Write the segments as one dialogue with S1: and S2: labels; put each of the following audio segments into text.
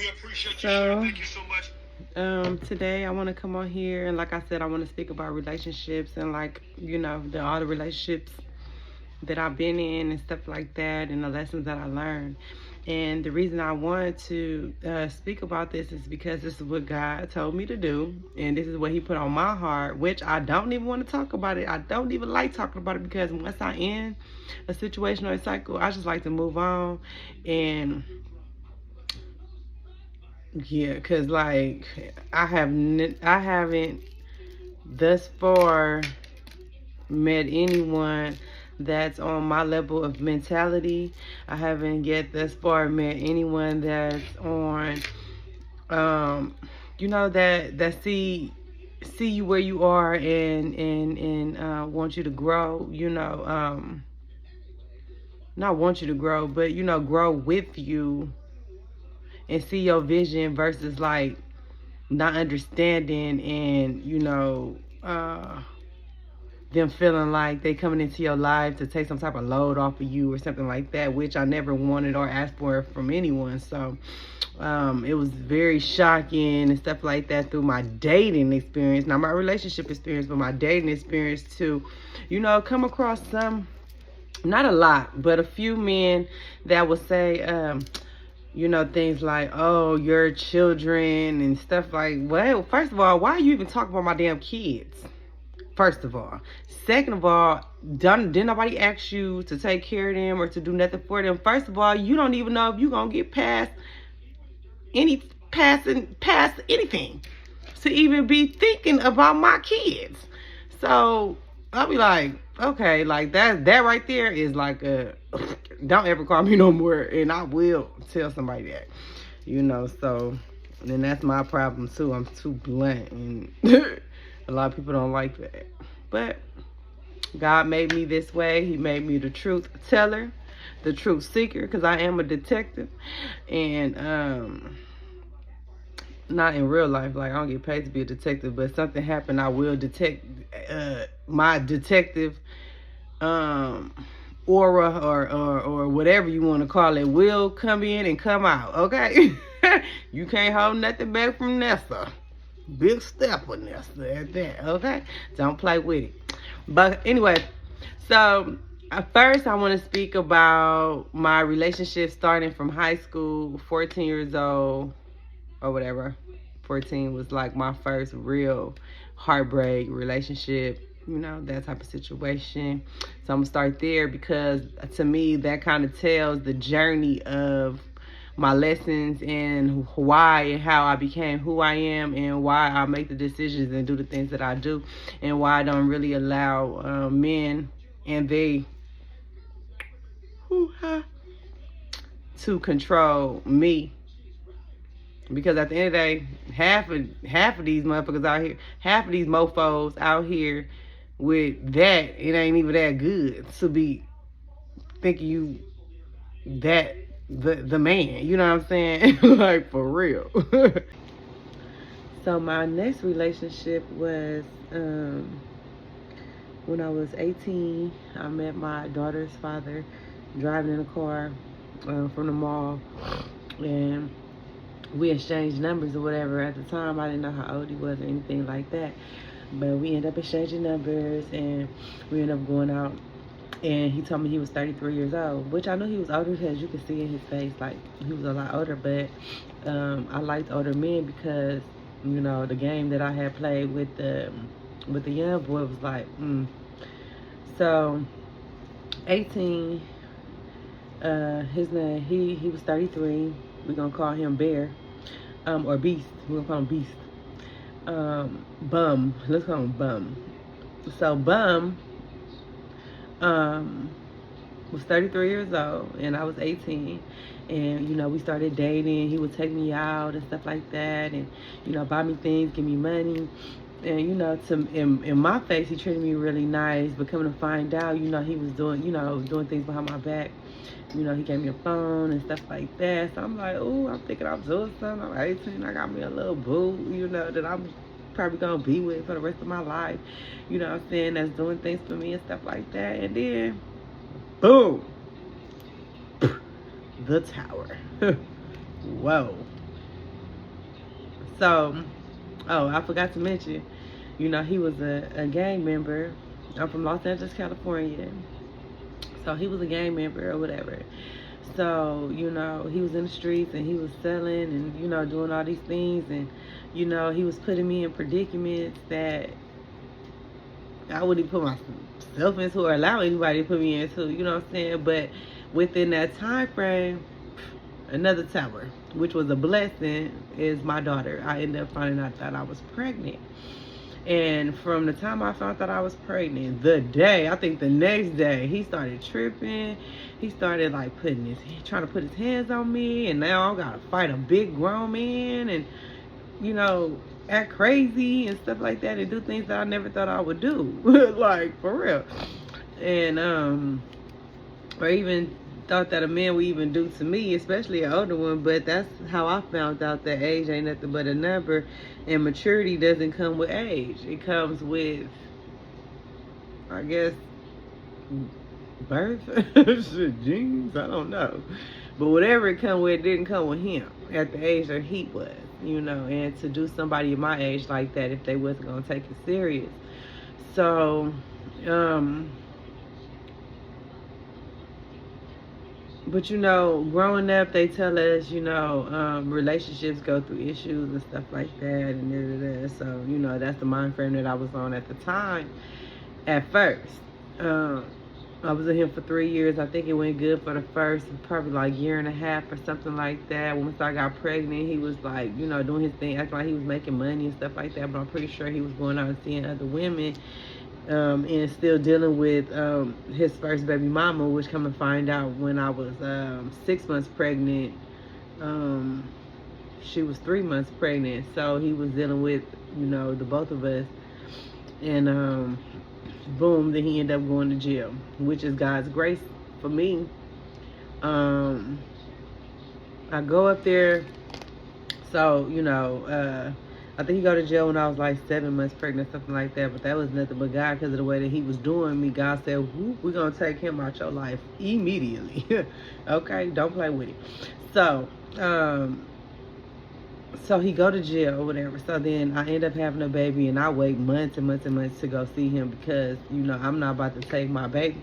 S1: We appreciate you, Sharon. Thank you so much.
S2: Today I want to come on here and, like I said, I want to speak about relationships and, like, all the relationships that I've been in and stuff like that, and the lessons that I learned. And the reason I wanted to speak about this is because this is what God told me to do, and this is what He put on my heart, which I don't even want to talk about it. I don't even like talking about it because once I end a situation or a cycle, I just like to move on. And yeah, cause like I haven't thus far met anyone that's on my level of mentality. I haven't yet thus far met anyone that's on, that see you where you are and want you to grow. Not want you to grow, but grow with you and see your vision versus like not understanding and them feeling like they coming into your life to take some type of load off of you or something like that, which I never wanted or asked for from anyone. So it was very shocking and stuff like that through my dating experience, not my relationship experience, but my dating experience to come across some, not a lot, but a few men that would say things like, oh, your children and stuff like, well, first of all, why are you even talking about my damn kids? First of all. Second of all, didn't nobody ask you to take care of them or to do nothing for them. First of all, you don't even know if you're going to get past anything to even be thinking about my kids. So I'll be like, okay, like that right there is like don't ever call me no more, and I will tell somebody that, so then that's my problem too. I'm too blunt, and a lot of people don't like that. But God made me this way. He made me the truth teller, the truth seeker, because I am a detective. And not in real life, like I don't get paid to be a detective, but something happened, I will detect. My detective aura or whatever you want to call it will come in and come out, okay? You can't hold nothing back from Nessa. Big step with Nessa at that, okay? Don't play with it. But anyway, so first I want to speak about my relationship starting from high school, 14 years old or whatever. 14 was like my first real heartbreak relationship, that type of situation. So I'm gonna start there because to me that kind of tells the journey of my lessons and why and how I became who I am and why I make the decisions and do the things that I do, and why I don't really allow men and they to control me. Because at the end of the day, half of these motherfuckers out here, half of these mofos out here with that, it ain't even that good to be thinking you that the man. You know what I'm saying? Like, for real. So my next relationship was when I was 18. I met my daughter's father driving in a car from the mall, and we exchanged numbers or whatever. At the time, I didn't know how old he was or anything like that. But we ended up exchanging numbers, and we ended up going out. And he told me he was 33 years old, which I knew he was older because you could see in his face, like, he was a lot older. But I liked older men because, the game that I had played with the young boy was like, So, 18, his name, he was 33. We're going to call him Bear. Or Beast. We're gonna call him Beast. Bum. Let's call him Bum. So Bum was 33 years old and I was 18. And we started dating. He would take me out and stuff like that, and buy me things, give me money. And in my face, he treated me really nice. But coming to find out, he was doing things behind my back. He gave me a phone and stuff like that. So I'm like, oh, I'm thinking I'm doing something. I'm 18. I got me a little boo, that I'm probably going to be with for the rest of my life. You know what I'm saying? That's doing things for me and stuff like that. And then, boom, the tower. Whoa. So, oh, I forgot to mention, you know, he was a gang member. I'm from Los Angeles, California. So he was a gang member or whatever. So, you know, he was in the streets and he was selling and, you know, doing all these things. And, you know, he was putting me in predicaments that I wouldn't put myself into or allow anybody to put me into, you know what I'm saying? But within that time frame, another tower, which was a blessing, is my daughter. I ended up finding out that I was pregnant. And from the time I found out I was pregnant, I think the next day, he started tripping. He started like trying to put his hands on me. And now I gotta fight a big grown man and, you know, act crazy and stuff like that and do things that I never thought I would do. Like, for real. And, or even thought that a man would even do to me, especially an older one. But that's how I found out that age ain't nothing but a number, and maturity doesn't come with age. It comes with, I guess, birth, genes, I don't know. But whatever it come with, it didn't come with him at the age that he was, you know. And to do somebody my age like that, if they wasn't gonna take it serious. So, but, you know, growing up, they tell us, you know, relationships go through issues and stuff like that. And so, you know, that's the mind frame that I was on at the time. At first, I was with him for 3 years. I think it went good for the first probably like year and a half or something like that. Once I got pregnant, he was like, you know, doing his thing, acting like he was making money and stuff like that. But I'm pretty sure he was going out and seeing other women. And still dealing with his first baby mama, which come to find out when I was 6 months pregnant, she was 3 months pregnant. So he was dealing with, you know, the both of us. And boom, then he ended up going to jail, which is God's grace for me. I go up there, so, you know, I think he go to jail when I was like 7 months pregnant, something like that. But that was nothing but God, because of the way that he was doing me. God said, we're going to take him out your life immediately. Okay? Don't play with it. So, so he go to jail or whatever. So then I end up having a baby, and I wait months and months and months to go see him because, you know, I'm not about to take my baby.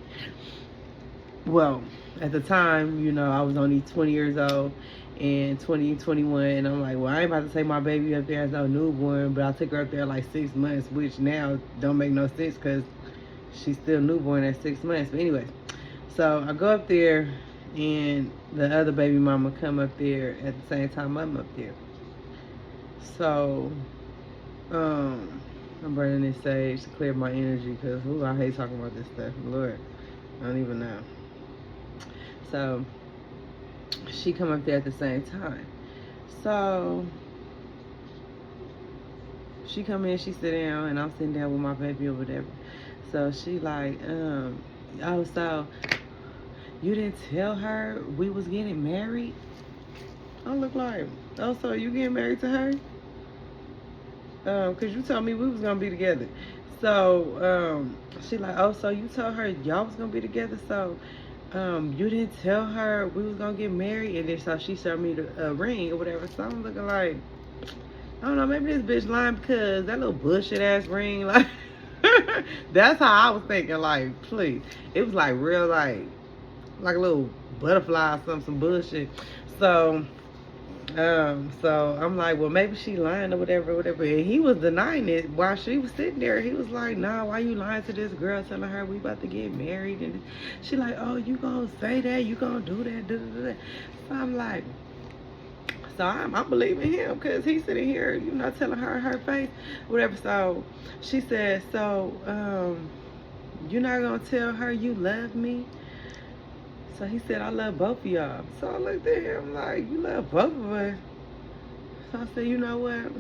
S2: Well, at the time, you know, I was only 20 years old. And 21, and I'm like, well, I ain't about to take my baby up there as no newborn, but I took her up there like 6 months, which now don't make no sense because she's still newborn at 6 months. But anyway, so I go up there, and the other baby mama come up there at the same time I'm up there. So, I'm burning this sage to clear my energy because, I hate talking about this stuff. Lord, I don't even know. So, she come up there at the same time. So she come in, she sit down, and I'm sitting down with my baby or whatever. So she like, oh, so you didn't tell her we was getting married? I look like, oh, so you getting married to her? Cause you told me we was gonna be together. So she like, oh, so you told her y'all was gonna be together, so you didn't tell her we was gonna get married. And then so she showed me the ring or whatever. So I'm looking like, I don't know, maybe this bitch lying because that little bullshit ass ring, like, that's how I was thinking, like, please. It was like real, like a little butterfly or some bullshit. So I'm like, well, maybe she lying or whatever. And he was denying it while she was sitting there. He was like, nah, why you lying to this girl, telling her we about to get married? And she like, oh, you gonna say that? You gonna do that? So I'm like, so I'm believing him because he's sitting here, you know, telling her face, whatever. So she said, so you're not gonna tell her you love me? So he said, I love both of y'all. So I looked at him like, you love both of us? So I said, you know what?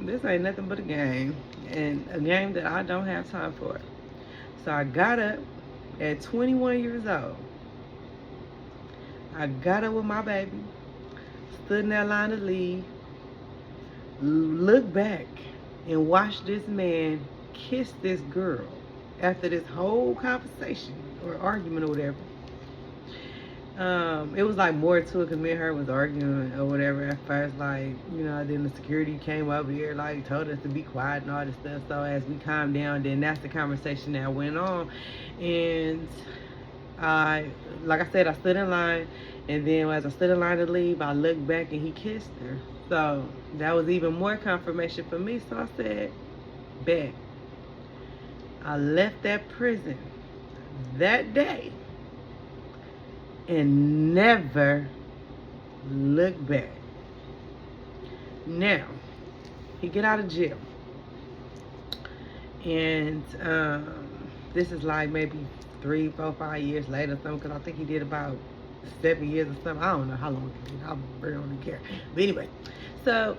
S2: This ain't nothing but a game. And a game that I don't have time for. So I got up at 21 years old. I got up with my baby, stood in that line to leave, looked back, and watched this man kiss this girl after this whole conversation or argument or whatever. It was like more to it because me and her was arguing or whatever at first, like, you know, then the security came over here, like, told us to be quiet and all this stuff. So as we calmed down, then that's the conversation that went on. And like I said, I stood in line, and then as I stood in line to leave, I looked back and he kissed her. So that was even more confirmation for me. So I said, bet. I left that prison that day and never look back. Now, he get out of jail, and this is like maybe 3, 4, 5 years later, something, because I think he did about 7 years or something. I don't know how long he did. I really don't care. But anyway, so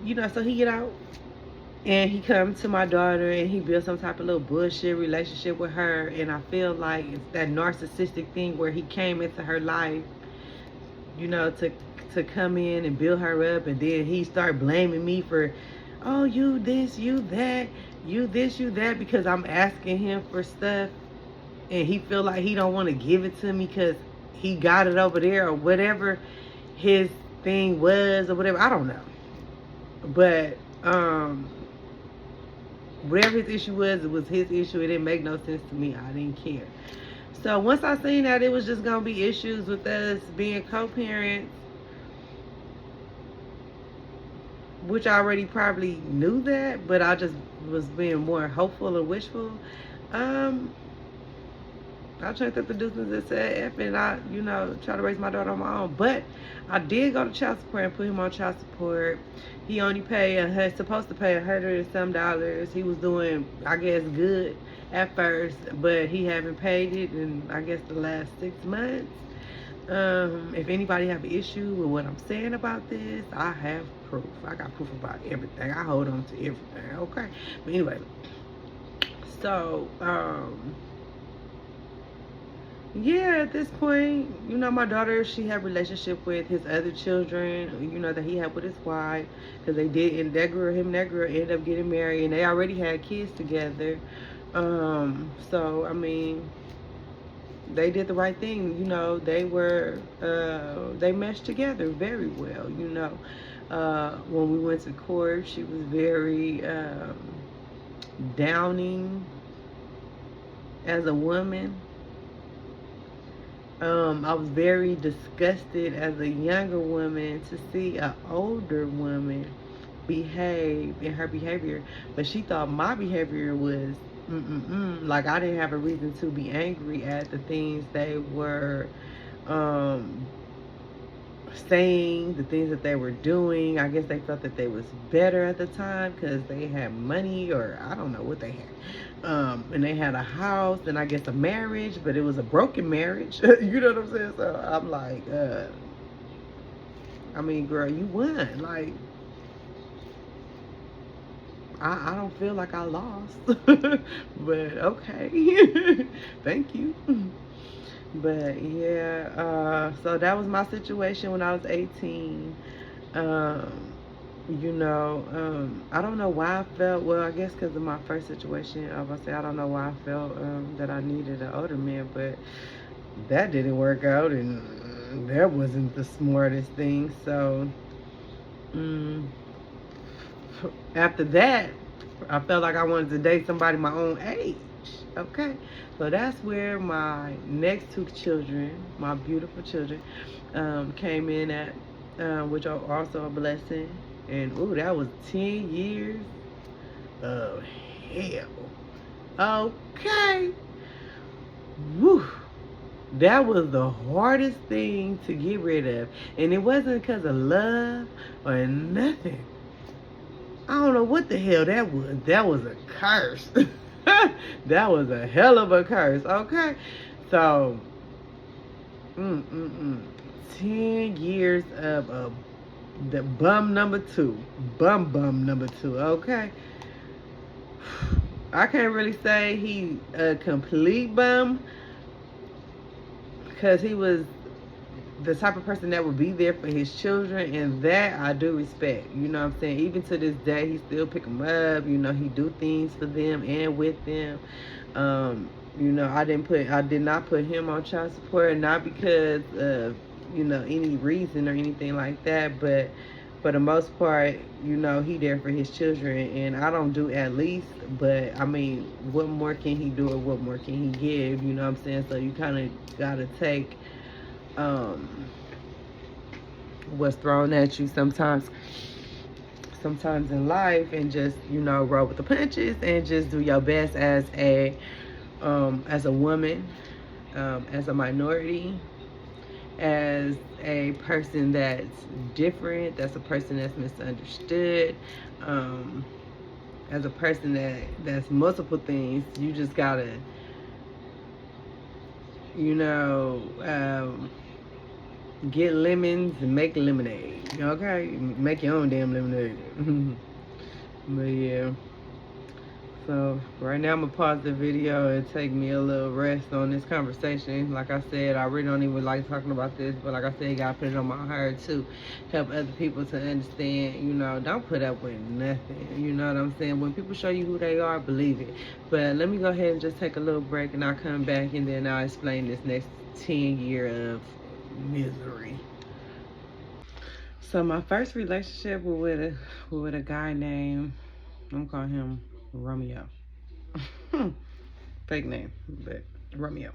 S2: you know, so he get out. And he comes to my daughter and he built some type of little bullshit relationship with her. And I feel like it's that narcissistic thing where he came into her life, you know, to come in and build her up. And then he started blaming me for, oh, you this, you that, you this, you that, because I'm asking him for stuff. And he feel like he don't want to give it to me because he got it over there or whatever his thing was or whatever. I don't know. But, whatever his issue was, it was his issue. It didn't make no sense to me. I didn't care. So once I seen that it was just going to be issues with us being co-parents, which I already probably knew that, but I just was being more hopeful and wishful, I checked up the deuces and said, F, and I, you know, try to raise my daughter on my own. But I did go to child support and put him on child support. He only supposed to pay $100 and some. He was doing, I guess, good at first, but he haven't paid it in, I guess, the last 6 months. If anybody have an issue with what I'm saying about this, I have proof. I got proof about everything. I hold on to everything, okay? But anyway, so, yeah, at this point, you know, my daughter, she had a relationship with his other children, you know, that he had with his wife, because they did, and that girl ended up getting married, and they already had kids together. So, I mean, they did the right thing, you know, they meshed together very well, you know. When we went to court, she was very downing as a woman. I was very disgusted as a younger woman to see an older woman behave in her behavior, but she thought my behavior was like I didn't have a reason to be angry at the things they were saying, the things that they were doing. I guess they felt that they was better at the time because they had money, or I don't know what they had. And they had a house and I guess a marriage, but it was a broken marriage. You know what I'm saying? So I'm like, I mean, girl, you won. Like, I don't feel like I lost. But okay. Thank you. But yeah, so that was my situation when I was 18. You know, I don't know why I felt, well, I guess because of my first situation, I was gonna say, I don't know why I felt that I needed an older man, but that didn't work out, and that wasn't the smartest thing. So after that, I felt like I wanted to date somebody my own age. Okay, so that's where my next 2 children, my beautiful children, came in at, which are also a blessing. And ooh, that was 10 years of hell. Okay. Woo. That was the hardest thing to get rid of. And it wasn't because of love or nothing. I don't know what the hell that was. That was a curse. That was a hell of a curse. Okay. So, 10 years of the bum number 2. Bum number 2. Okay. I can't really say he a complete bum, because he was the type of person that would be there for his children, and that I do respect. You know what I'm saying? Even to this day, he still pick them up. You know, he do things for them and with them. You know, I did not put him on child support, not because of, you know, any reason or anything like that, but for the most part, you know, he there for his children, and I don't do at least, but I mean, what more can he do or what more can he give, you know what I'm saying? So you kind of gotta take what's thrown at you sometimes in life, and just, you know, roll with the punches and just do your best as a woman, as a minority, as a person that's different, that's a person that's misunderstood, as a person that's multiple things. You just gotta, you know, get lemons and make lemonade, okay? Make your own damn lemonade. But yeah, so right now I'm gonna pause the video and take me a little rest on this conversation. Like I said, I really don't even like talking about this, but like I said, you gotta put it on my heart to help other people to understand, you know, don't put up with nothing, you know what I'm saying? When people show you who they are, believe it. But let me go ahead and just take a little break, and I'll come back, and then I'll explain this next 10 year of misery. So my first relationship was with a guy named, I'm calling him Romeo. Fake name, but Romeo.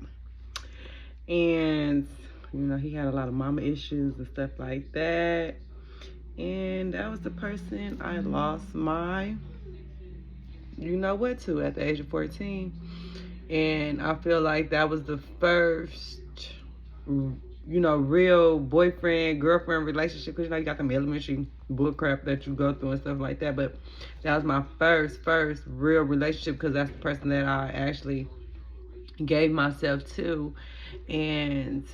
S2: And you know, he had a lot of mama issues and stuff like that, and that was the person I lost my you know what to at the age of 14. And I feel like that was the first, you know, real boyfriend girlfriend relationship, because you know you got them elementary bull crap that you go through and stuff like that, but that was my first real relationship, because that's the person that I actually gave myself to. And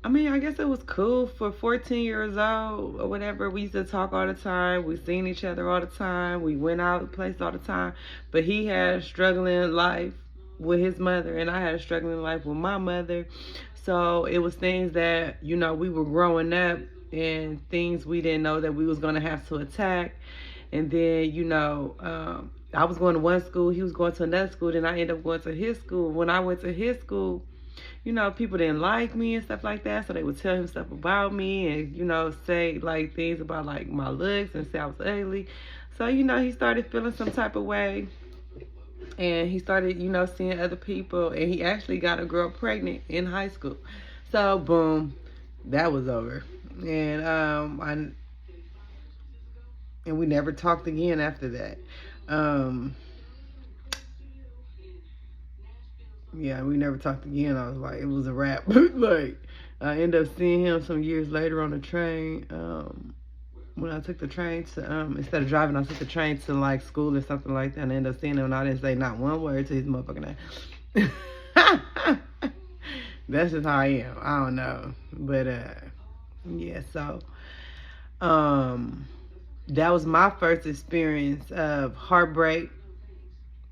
S2: I mean, I guess it was cool for 14 years old or whatever. We used to talk all the time. We seen each other all the time. We went out places all the time. But he had a struggling life with his mother, and I had a struggling life with my mother. So it was things that, you know, we were growing up, and things we didn't know that we was going to have to attack. And then, you know, I was going to one school. He was going to another school. Then I ended up going to his school. When I went to his school, you know, people didn't like me and stuff like that, so they would tell him stuff about me and, you know, say, like, things about, like, my looks and say I was ugly. So, you know, he started feeling some type of way, and he started, you know, seeing other people, and he actually got a girl pregnant in high school. So, boom, that was over. And, and we never talked again after that. Yeah, we never talked again. I was like, it was a wrap. Like, I ended up seeing him some years later on the train. When I took the train to, instead of driving, I took the train to, like, school or something like that, and I ended up seeing him, and I didn't say not one word to his motherfucking name. That's just how I am. I don't know. But, yeah, so, that was my first experience of heartbreak.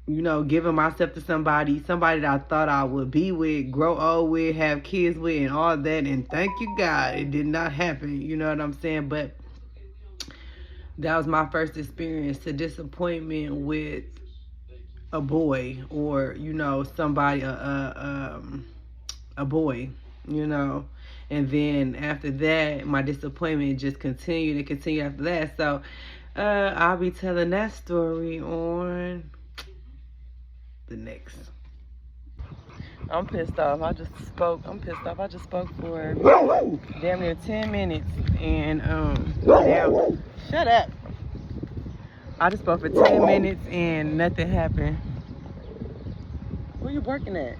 S2: You know, giving myself to somebody that I thought I would be with, grow old with, have kids with, and all that. And thank you, God, it did not happen. You know what I'm saying? But that was my first experience to disappointment with a boy, or, you know, somebody, a boy, you know. And then after that, my disappointment just continued and continued after that. So I'll be telling that story on the next. I'm pissed off. I just spoke for damn near 10 minutes, and damn, shut up. I just spoke for 10 minutes and nothing happened. Who you barking at?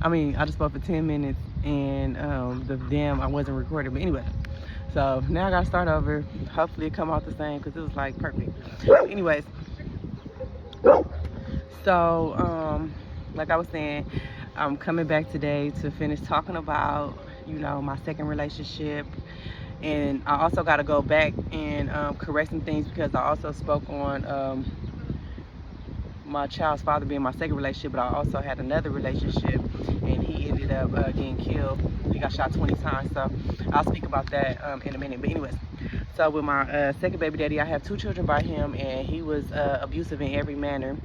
S2: I mean, I just spoke for 10 minutes, and I wasn't recording. But anyway, so now I gotta start over. Hopefully it come out the same, because it was like perfect. Anyways, so like I was saying, I'm coming back today to finish talking about, you know, my second relationship. And I also got to go back and correct some things, because I also spoke on my child's father being my second relationship, but I also had another relationship, and he ended ended up getting killed. He got shot 20 times, so I'll speak about that in a minute. But anyways, so with my second baby daddy, I have 2 children by him, and he was abusive in every manner.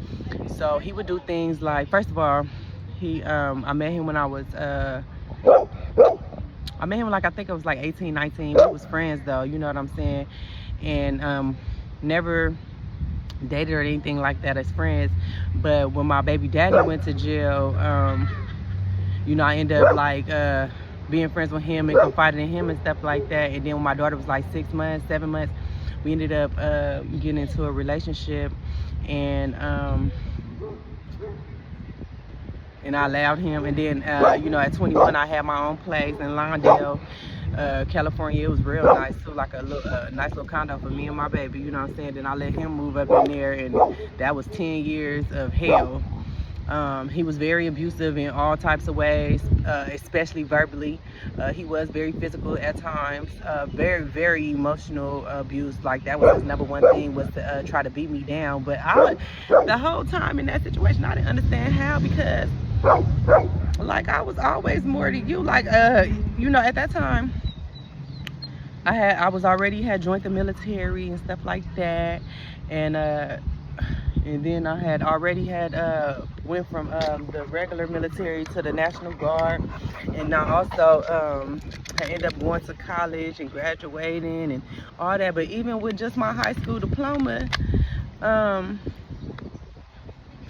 S2: So he would do things like, first of all, I met him when I was I met him like, I think it was like 18, 19. We was friends though, you know what I'm saying? And never dated or anything like that as friends. But when my baby daddy went to jail, you know, I ended up like being friends with him and confiding in him and stuff like that. And then when my daughter was like 6 months, 7 months, we ended up getting into a relationship. And I allowed him. And then, you know, at 21, I had my own place in Lawndale, California. It was real nice too, like a nice little condo for me and my baby, you know what I'm saying? Then I let him move up in there, and that was 10 years of hell. He was very abusive in all types of ways, especially verbally. He was very physical at times, very, very emotional abuse. Like, that was his number one thing, was to try to beat me down. But the whole time in that situation, I didn't understand how, because like, I was always more than you. Like, you know, at that time, I had joined the military and stuff like that, and then I had already went from the regular military to the National Guard, and I also I ended up going to college and graduating and all that. But even with just my high school diploma,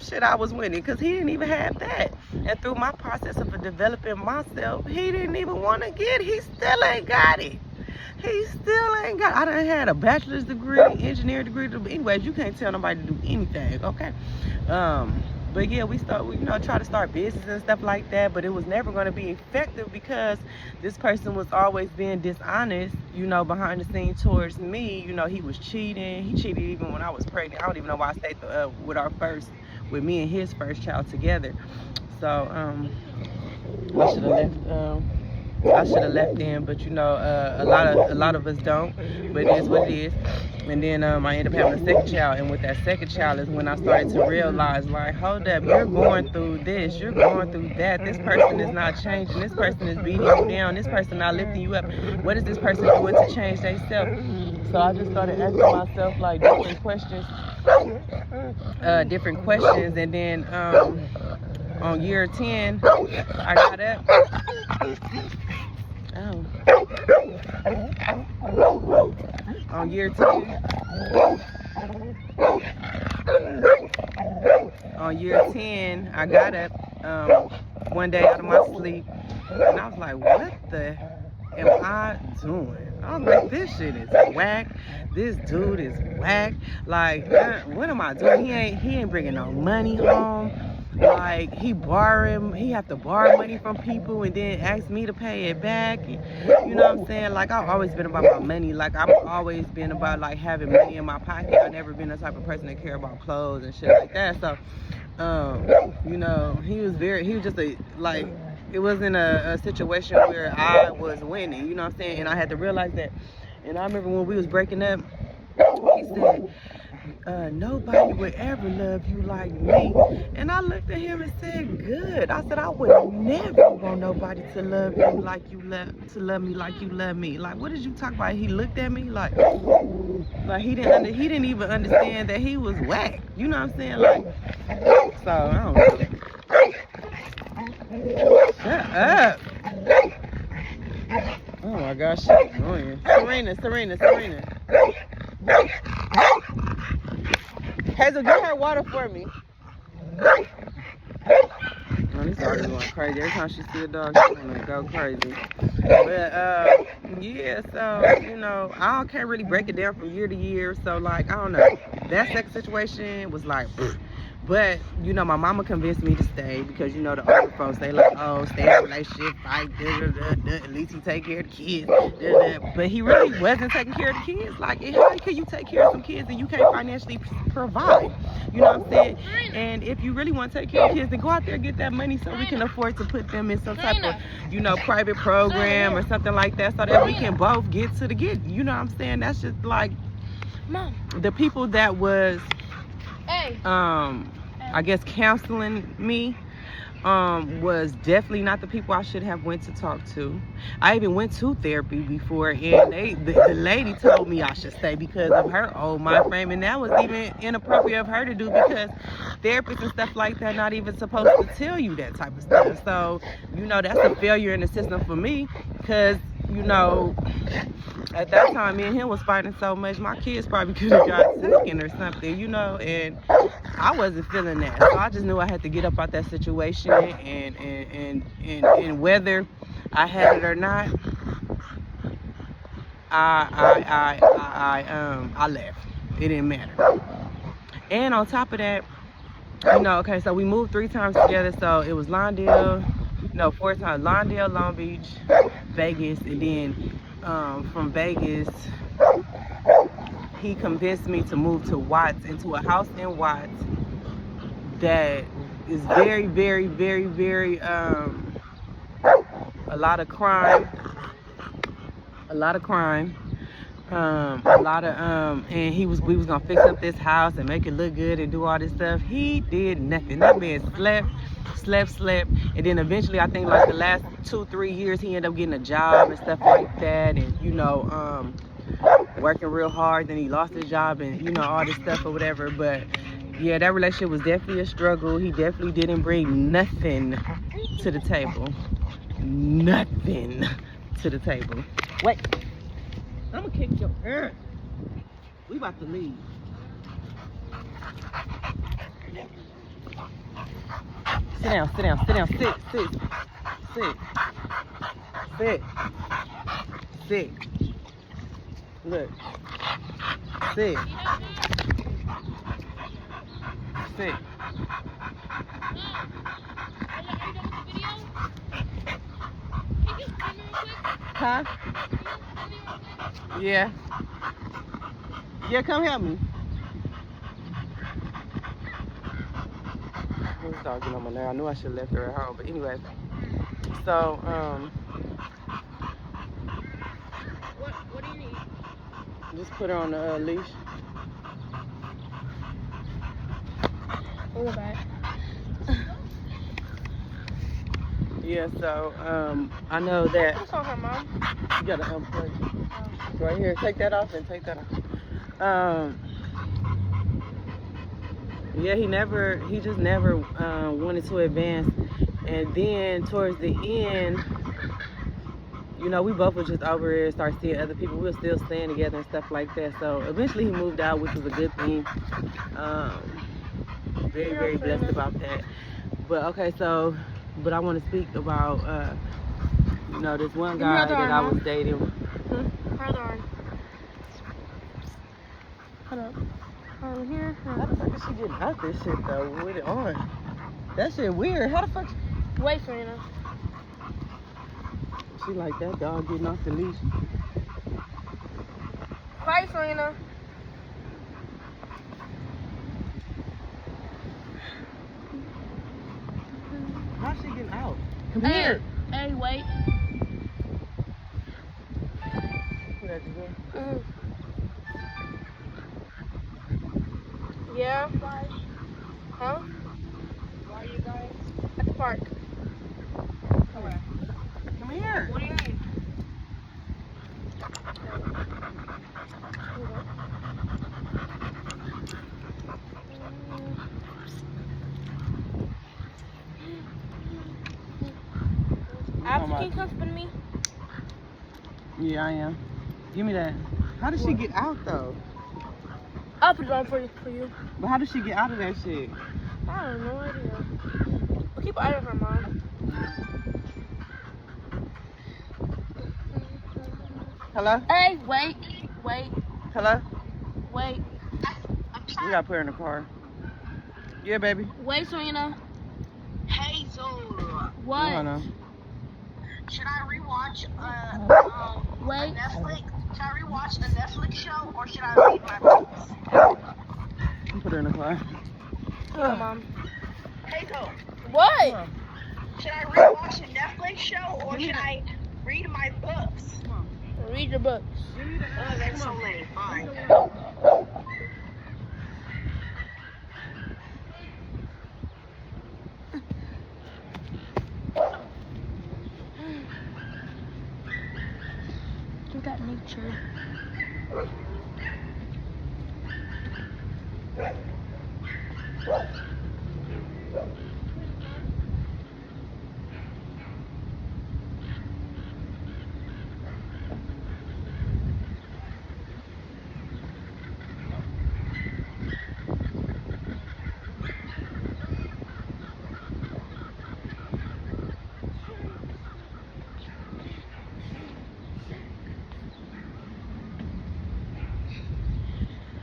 S2: shit, I was winning, because he didn't even have that. And through my process of developing myself, he didn't even want to get it. He still ain't got it. He still ain't got it. I done had a bachelor's degree, engineering degree. Anyways, you can't tell nobody to do anything, okay? But yeah, we you know, try to start business and stuff like that, but it was never going to be effective, because this person was always being dishonest, you know, behind the scenes towards me. You know, he was cheating. He cheated even when I was pregnant. I don't even know why I stayed with me and his first child together. So I should have left then, but you know, a lot of us don't, but it is what it is. And then I ended up having a second child, and with that second child is when I started to realize, like, hold up, you're going through this, you're going through that, this person is not changing, this person is beating you down, this person not lifting you up. What is this person doing to change themselves? So I just started asking myself like different questions, and then on year 10, I got up. On year 10, I got up one day out of my sleep, and I was like, what the am I doing? I was like, this shit is whack. This dude is whack. Like, what am I doing? He ain't bringing no money home. Like, he have to borrow money from people and then ask me to pay it back. You know what I'm saying? Like, I've always been about my money. Like, I've always been about, like, having money in my pocket. I've never been the type of person that care about clothes and shit like that. So, you know, he was just like, it wasn't a situation where I was winning, you know what I'm saying? And I had to realize that. And I remember when we was breaking up, he said, nobody would ever love you like me. And I looked at him and said, good. I said, I would never want nobody to love you like you love me like you love me. Like, what did you talk about? He looked at me like he didn't even understand that he was whack. You know what I'm saying? Like, so I don't know. Shut up. Oh my gosh, she's annoying. Serena. Hazel, get her water for me. Oh, this dog is going crazy. Every time she see a dog, she's gonna go crazy. But yeah, so you know, I can't really break it down from year to year. So like, I don't know. That second situation was like, but you know, my mama convinced me to stay, because you know the older folks, they like, oh, stay in a relationship, fight, at least he take care of the kids, but he really wasn't taking care of the kids. Like, how can you take care of some kids and you can't financially provide? You know what I'm saying? And if you really want to take care of kids, then go out there and get that money, so we can afford to put them in some type of, you know, private program or something like that, so that we can both get to the get. You know what I'm saying? That's just like, Mom, the people that was I guess counseling me, was definitely not the people I should have went to talk to. I even went to therapy before, and the lady told me I should stay because of her old mind frame, and that was even inappropriate of her to do because therapists and stuff like that not even supposed to tell you that type of stuff. So, you know, that's a failure in the system for me because, you know, at that time, me and him was fighting so much, my kids probably could have got taken or something, you know, and I wasn't feeling that. So I just knew I had to get up out that situation, and whether I had it or not, I left. It didn't matter. And on top of that, you know, okay, so we moved 3 times together. So it was 4 times: Lawndale, Long Beach, Vegas, and then from Vegas, he convinced me to move to Watts, into a house in Watts that is very, very, very, very, a lot of crime, and we was gonna fix up this house and make it look good and do all this stuff. He did nothing. That man slept, and then eventually, I think like the last 2-3 years, he ended up getting a job and stuff like that, and you know, working real hard. Then he lost his job, and you know, all this stuff or whatever. But yeah, that relationship was definitely a struggle. He definitely didn't bring nothing to the table. Nothing to the table. Wait, I'm gonna kick your ass. We about to leave. Sit down. Sit. Look. Sit. Huh? Yeah. Yeah, come help me. I'm talking on my nerve. I knew I should have left her at home, but anyway. So,
S3: What do you need?
S2: just put her on the leash.
S3: We'll go back.
S2: Yeah, so, I know that
S3: What's on her, Mom?
S2: you gotta unplug it. Right here, take that off and take that off. Yeah, he just never wanted to advance. And then towards the end, you know, we both were just over here, start seeing other people. We were still staying together and stuff like that. So eventually he moved out, which was a good thing. Very, very blessed about that. But okay, so, but I want to speak about, you know, this one guy that I was dating.
S3: Hold on. Hold up. Over here.
S2: How the fuck is she getting out this shit though with it on? That shit weird. How the fuck?
S3: Wait for you.
S2: She like that dog getting off the leash.
S3: Fight, Serena.
S2: How's she getting out? Come here.
S3: Hey, wait.
S2: What that you doing?
S3: Yeah. Why? Huh? Why are you guys at the park?
S2: Come here.
S3: What do you need? After can you come spin me?
S2: Yeah, I am. Give me that. How did she get out though?
S3: I'll put it on for you.
S2: But how did she get out of that shit?
S3: I have no idea. We'll keep an eye on her, Mom.
S2: Hello?
S3: Hey, wait.
S2: Hello?
S3: Wait.
S2: We gotta put her in the car. Yeah, baby.
S3: Wait, Serena.
S4: Hey, so
S3: What?
S2: Hold on.
S4: should I rewatch
S3: Wait.
S4: Netflix? Should I rewatch a Netflix show or should I read my books?
S2: Put her in the car.
S3: Come on, Mom.
S4: Hey, so
S3: What?
S4: should I rewatch a Netflix show or should I read my books?
S3: Read your books.
S4: Oh, that's so late. Fine.
S3: that nature.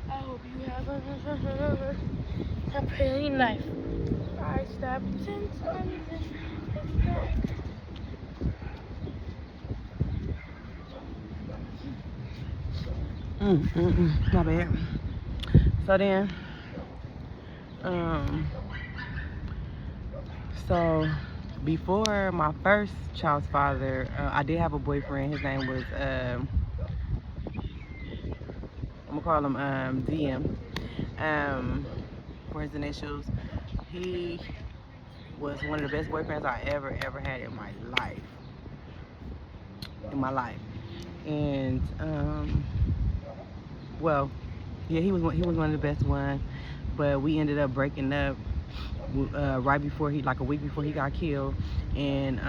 S3: I hope you have a pretty life. I stabbed 10 times in his back.
S2: My bad. So then, so before my first child's father, I did have a boyfriend. His name was, I'm gonna call him DM. For his initials. He was one of the best boyfriends I ever had in my life. And well, yeah, he was one of the best ones, but we ended up breaking up right before like a week before he got killed, and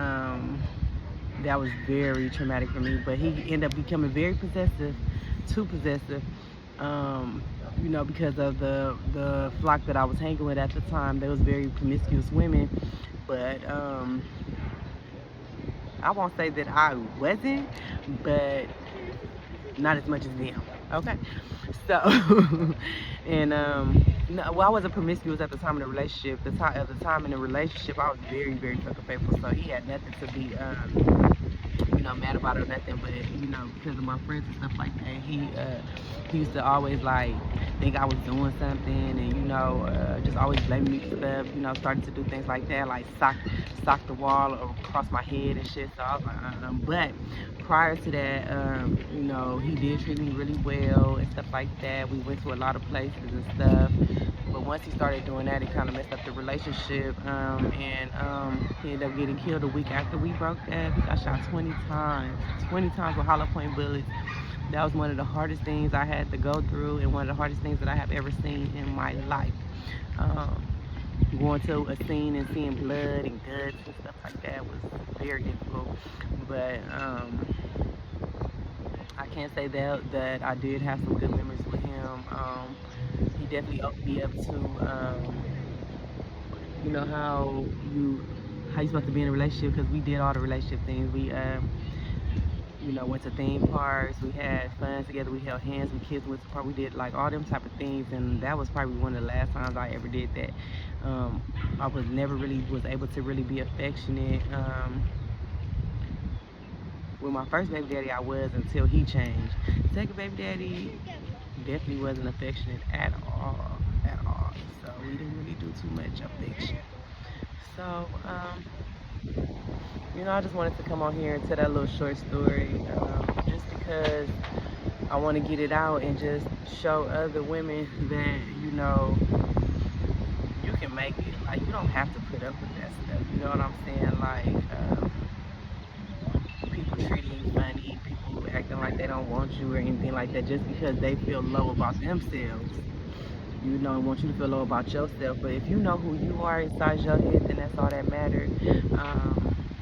S2: that was very traumatic for me. But he ended up becoming very possessive, too possessive, you know, because of the flock that I was hanging with at the time. They was very promiscuous women, but I won't say that I wasn't, but not as much as them. Okay, so and no, well, I wasn't promiscuous at the time of the relationship. At the time in the relationship, I was very fucking faithful. So he had nothing to be you know, mad about it or nothing. But you know, because of my friends and stuff like that, he used to always like think I was doing something, and you know, just always blaming me for stuff. You know, starting to do things like that, like sock the wall across my head and shit. So I was like, but prior to that, you know, he did treat me really well and stuff like that. We went to a lot of places and stuff. But once he started doing that, it kind of messed up the relationship. And he ended up getting killed a week after we broke up. He got shot 20 times with hollow point bullets. That was one of the hardest things I had to go through, and one of the hardest things that I have ever seen in my life. Going to a scene and seeing blood and guts and stuff like that was very difficult. But I can't say that I did have some good memories with him. He definitely opened me up to, you know, how you supposed to be in a relationship, because we did all the relationship things. We, you know, went to theme parks, we had fun together, we held hands, we kissed, went to park, we did like all them type of things, and that was probably one of the last times I ever did that. I was never really able to really be affectionate. With my first baby daddy, I was, until he changed. Second baby daddy definitely wasn't affectionate at all. So we didn't really do too much affection. So, you know, I just wanted to come on here and tell that little short story, just because I want to get it out and just show other women that, you know, you can make it. Like, you don't have to put up with that stuff. You know what I'm saying? Like, people treating you funny, people acting like they don't want you or anything like that, just because they feel low about themselves. You know, want you to feel low about yourself. But if you know who you are inside your head, then that's all that matters.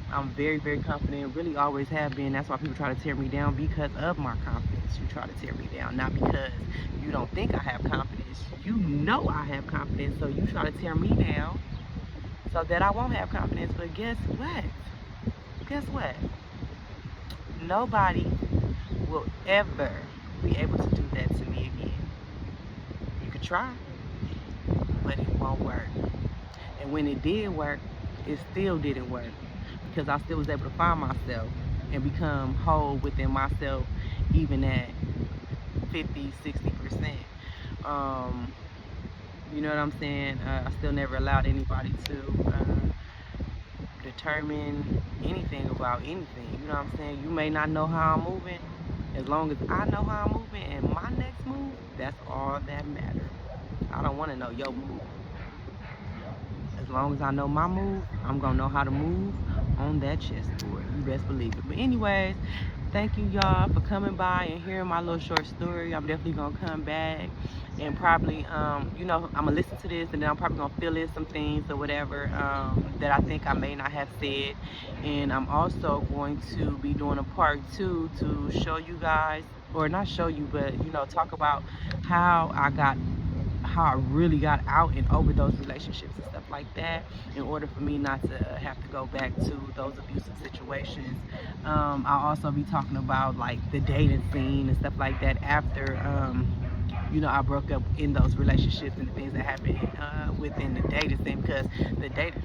S2: I'm very confident, really always have been. That's why people try to tear me down, because of my confidence. You try to tear me down, not because you don't think I have confidence. You know I have confidence, so you try to tear me down so that I won't have confidence. But guess what? Nobody will ever be able to do that to me again. You could try, but it won't work. And when it did work, it still didn't work, because I still was able to find myself and become whole within myself, even at 50-60%. You know what I'm saying? I still never allowed anybody to determine anything about anything. You know what I'm saying? You may not know how I'm moving. As long as I know how I'm moving and my next move, that's all that matters. I don't want to know your move. As long as I know my move, I'm going to know how to move on that chessboard. You best believe it. But anyways, thank you, y'all, for coming by and hearing my little short story. I'm definitely gonna come back and probably, you know, I'm gonna listen to this, and then I'm probably gonna fill in some things or whatever that I think I may not have said. And I'm also going to be doing a part 2 to show you guys, or not show you, but you know, talk about how I really got out and over those relationships and stuff like that, in order for me not to have to go back to those abusive situations. I'll also be talking about like the dating scene and stuff like that after you know, I broke up in those relationships and the things that happened within the dating scene, because the dating